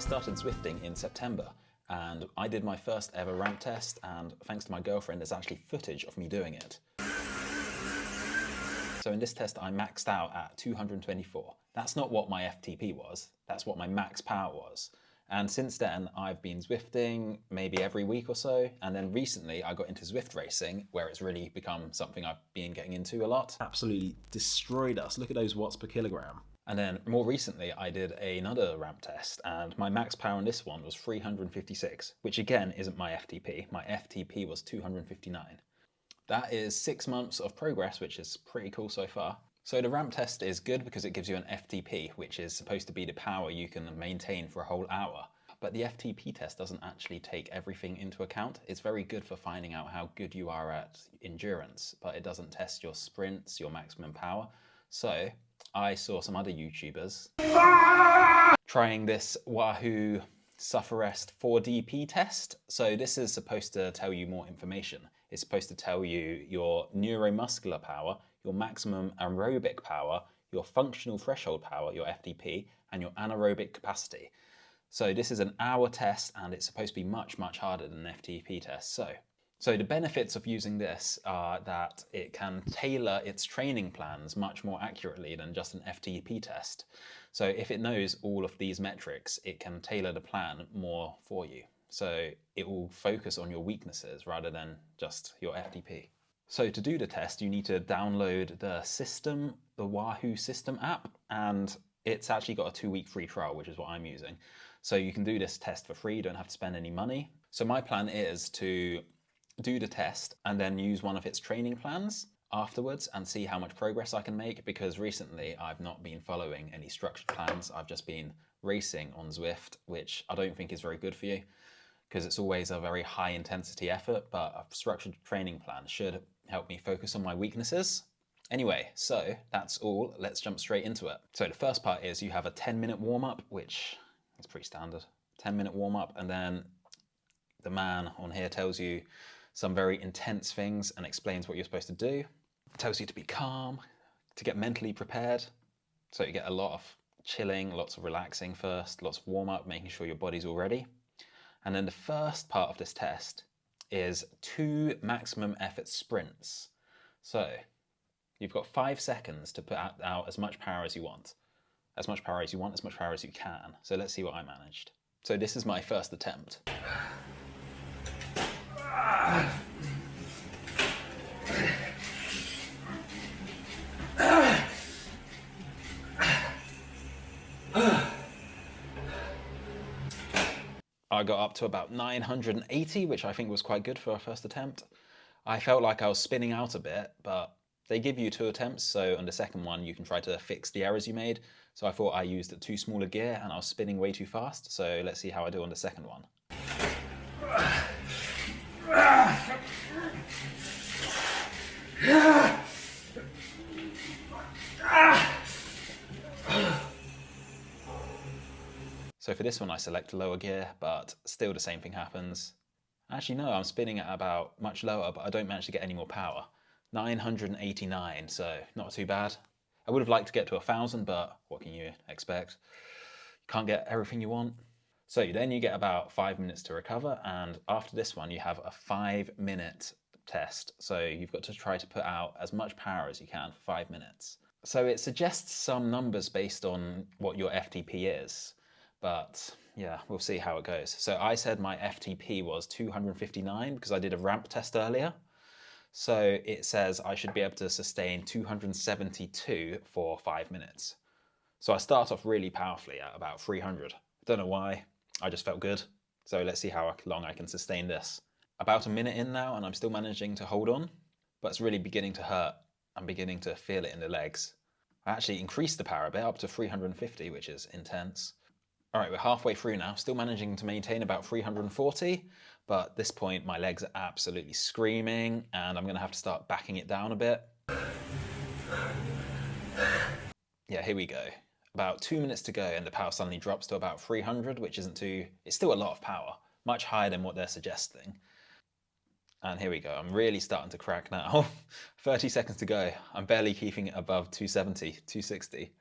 started Zwifting in September and I did my first ever ramp test, and thanks to my girlfriend there's actually footage of me doing it. So in this test I maxed out at 224. That's not what my FTP was, that's what my max power was. And since then I've been Zwifting maybe every week or so, and then recently I got into Zwift racing where it's really become something I've been getting into a lot. Absolutely destroyed us, look at those watts per kilogram. And then more recently I did another ramp test and my max power on this one was 356, which again isn't my FTP. My FTP was 259. That is 6 months of progress, which is pretty cool so far. So the ramp test is good because it gives you an FTP, which is supposed to be the power you can maintain for a whole hour. But the FTP test doesn't actually take everything into account. It's very good for finding out how good you are at endurance, but it doesn't test your sprints, your maximum power. So I saw some other YouTubers trying this Wahoo Sufferfest 4DP test. So this is supposed to tell you more information. It's supposed to tell you your neuromuscular power, your maximum aerobic power, your functional threshold power, your FTP, and your anaerobic capacity. So this is an hour test and it's supposed to be much, much harder than an FTP test. So the benefits of using this are that it can tailor its training plans much more accurately than just an FTP test. So if it knows all of these metrics, it can tailor the plan more for you. So it will focus on your weaknesses rather than just your FTP. So to do the test, you need to download the system, the Wahoo system app, and it's actually got a 2-week free trial, which is what I'm using. So you can do this test for free, you don't have to spend any money. So my plan is to do the test and then use one of its training plans afterwards and see how much progress I can make, because recently I've not been following any structured plans. I've just been racing on Zwift, which I don't think is very good for you because it's always a very high intensity effort, but a structured training plan should help me focus on my weaknesses. Anyway, so that's all. Let's jump straight into it. So the first part is you have a 10-minute warm-up, which is pretty standard. 10-minute warm-up, and then the man on here tells you some very intense things and explains what you're supposed to do. It tells you to be calm, to get mentally prepared. So you get a lot of chilling, lots of relaxing first, lots of warm-up, making sure your body's all ready. And then the first part of this test is 2 maximum effort sprints. So you've got 5 seconds to put out as much power as you want. As much power as you want, as much power as you can. So let's see what I managed. So this is my first attempt. I got up to about 980, which I think was quite good for a first attempt. I felt like I was spinning out a bit, but they give you 2 attempts, so on the second one you can try to fix the errors you made. So I thought I used a too small a gear and I was spinning way too fast, so let's see how I do on the second one. So for this one I select lower gear, but still the same thing happens. Actually no, I'm spinning at about much lower, but I don't manage to get any more power. 989, so not too bad. I would have liked to get to 1,000, but what can you expect? You can't get everything you want. So then you get about 5 minutes to recover, and after this one you have a 5-minute test. So you've got to try to put out as much power as you can for 5 minutes. So it suggests some numbers based on what your FTP is, but yeah, we'll see how it goes. So I said my FTP was 259 because I did a ramp test earlier. So it says I should be able to sustain 272 for 5 minutes. So I start off really powerfully at about 300. Don't know why, I just felt good. So let's see how long I can sustain this. About a minute in now and I'm still managing to hold on, but it's really beginning to hurt. I'm beginning to feel it in the legs. I actually increased the power a bit up to 350, which is intense. All right, we're halfway through now, still managing to maintain about 340, but at this point my legs are absolutely screaming and I'm gonna have to start backing it down a bit. Yeah, here we go. About 2 minutes to go and the power suddenly drops to about 300, which isn't too, it's still a lot of power, much higher than what they're suggesting. And here we go, I'm really starting to crack now. 30 seconds to go, I'm barely keeping it above 270, 260.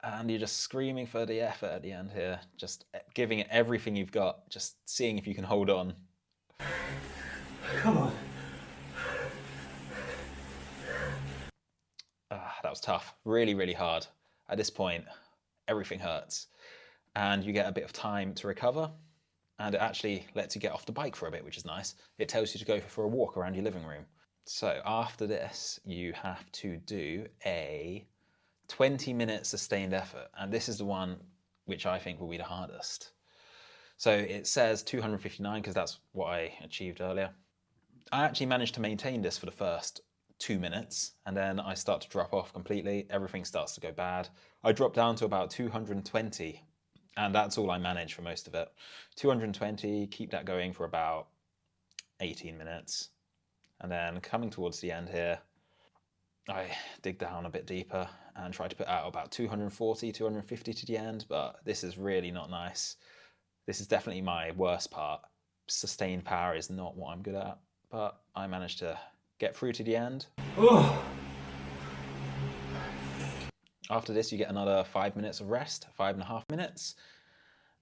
And you're just screaming for the effort at the end here, just giving it everything you've got, just seeing if you can hold on. Come on. That was tough, really, really hard. At this point, everything hurts. And you get a bit of time to recover. And it actually lets you get off the bike for a bit, which is nice. It tells you to go for a walk around your living room. So after this, you have to do a 20-minute sustained effort. And this is the one which I think will be the hardest. So it says 259 because that's what I achieved earlier. I actually managed to maintain this for the first 2 minutes, and then I start to drop off completely. Everything starts to go bad. I drop down to about 220, and that's all I manage for most of it. 220, keep that going for about 18 minutes. And then coming towards the end here, I dig down a bit deeper and try to put out about 240, 250 to the end, but this is really not nice. This is definitely my worst part. Sustained power is not what I'm good at, but I managed to get through to the end. After this, you get another 5 minutes of rest, 5.5 minutes.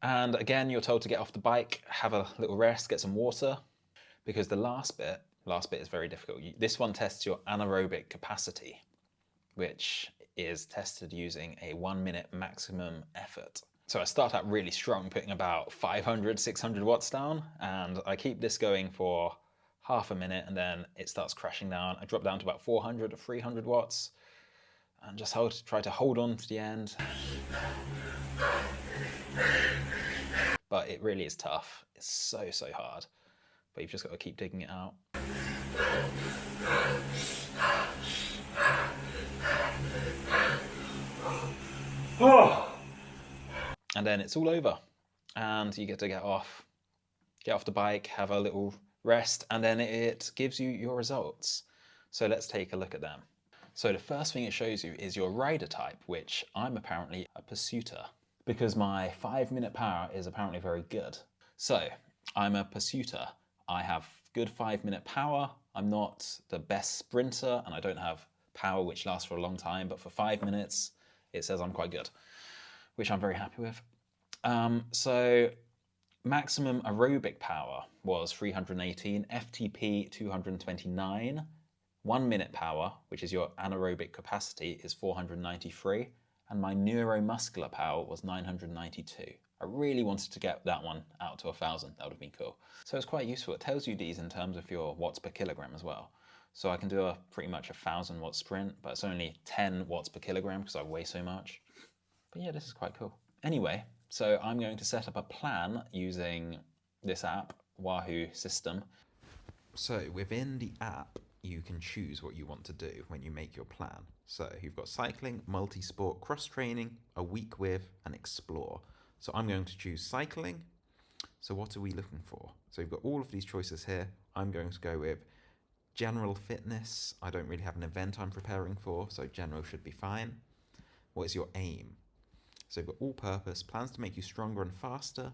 And again, you're told to get off the bike, have a little rest, get some water, because the last bit is very difficult. This one tests your anaerobic capacity, which is tested using a 1 minute maximum effort. So I start out really strong, putting about 500, 600 watts down, and I keep this going for half a minute, and then it starts crashing down. I drop down to about 400 or 300 watts, and just try to hold on to the end. But it really is tough. It's so, so hard. But you've just got to keep digging it out. And then it's all over. And you get to get off the bike, have a little rest, and then it gives you your results. So let's take a look at them. So the first thing it shows you is your rider type, which I'm apparently a pursuiter, because my 5 minute power is apparently very good. So I'm a pursuiter. I have good 5 minute power. I'm not the best sprinter, and I don't have power which lasts for a long time, but for 5 minutes, it says I'm quite good, which I'm very happy with. So maximum aerobic power was 318, FTP 229, 1 minute power, which is your anaerobic capacity, is 493, and my neuromuscular power was 992. I really wanted to get that one out to 1,000. That would have been cool. So it's quite useful. It tells you these in terms of your watts per kilogram as well. So I can do pretty much a 1,000 watt sprint, but it's only 10 watts per kilogram because I weigh so much. But yeah, this is quite cool. Anyway, so I'm going to set up a plan using this app, Wahoo System. So within the app, you can choose what you want to do when you make your plan. So you've got cycling, multi-sport, cross-training, a week with, and explore. So I'm going to choose cycling. So what are we looking for? So we've got all of these choices here. I'm going to go with general fitness. I don't really have an event I'm preparing for, so general should be fine. What is your aim? So we've got all purpose, plans to make you stronger and faster.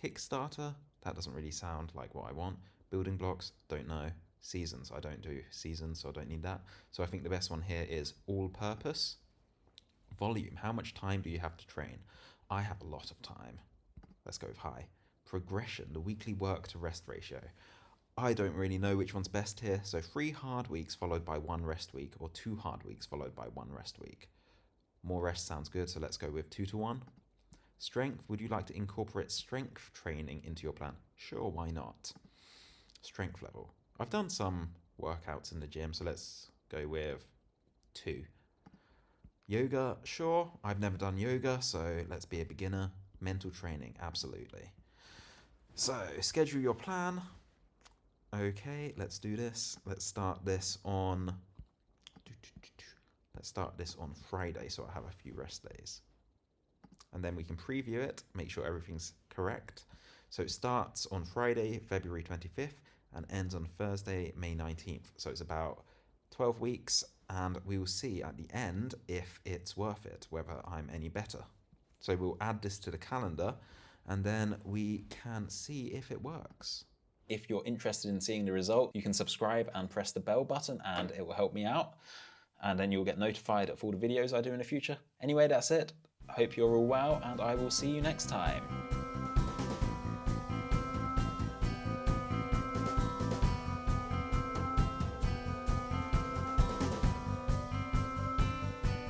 Kickstarter, that doesn't really sound like what I want. Building blocks, don't know. Seasons, I don't do seasons, so I don't need that. So I think the best one here is all purpose. Volume, how much time do you have to train? I have a lot of time. Let's go with high. Progression, the weekly work to rest ratio. I don't really know which one's best here, so 3 hard weeks followed by 1 rest week, or 2 hard weeks followed by 1 rest week. More rest sounds good, so let's go with 2 to 1. Strength, would you like to incorporate strength training into your plan? Sure, why not? Strength level. I've done some workouts in the gym, so let's go with 2. Yoga, sure. I've never done yoga, so let's be a beginner. Mental training, absolutely. So, schedule your plan. Okay, let's do this. Let's start this on Friday, so I have a few rest days. And then we can preview it, make sure everything's correct. So it starts on Friday, February 25th, and ends on Thursday, May 19th. So it's about 12 weeks, and we will see at the end if it's worth it, whether I'm any better. So we'll add this to the calendar, and then we can see if it works. If you're interested in seeing the result, you can subscribe and press the bell button, and it will help me out. And then you'll get notified of all the videos I do in the future. Anyway, that's it. hope you're all well, and I will see you next time.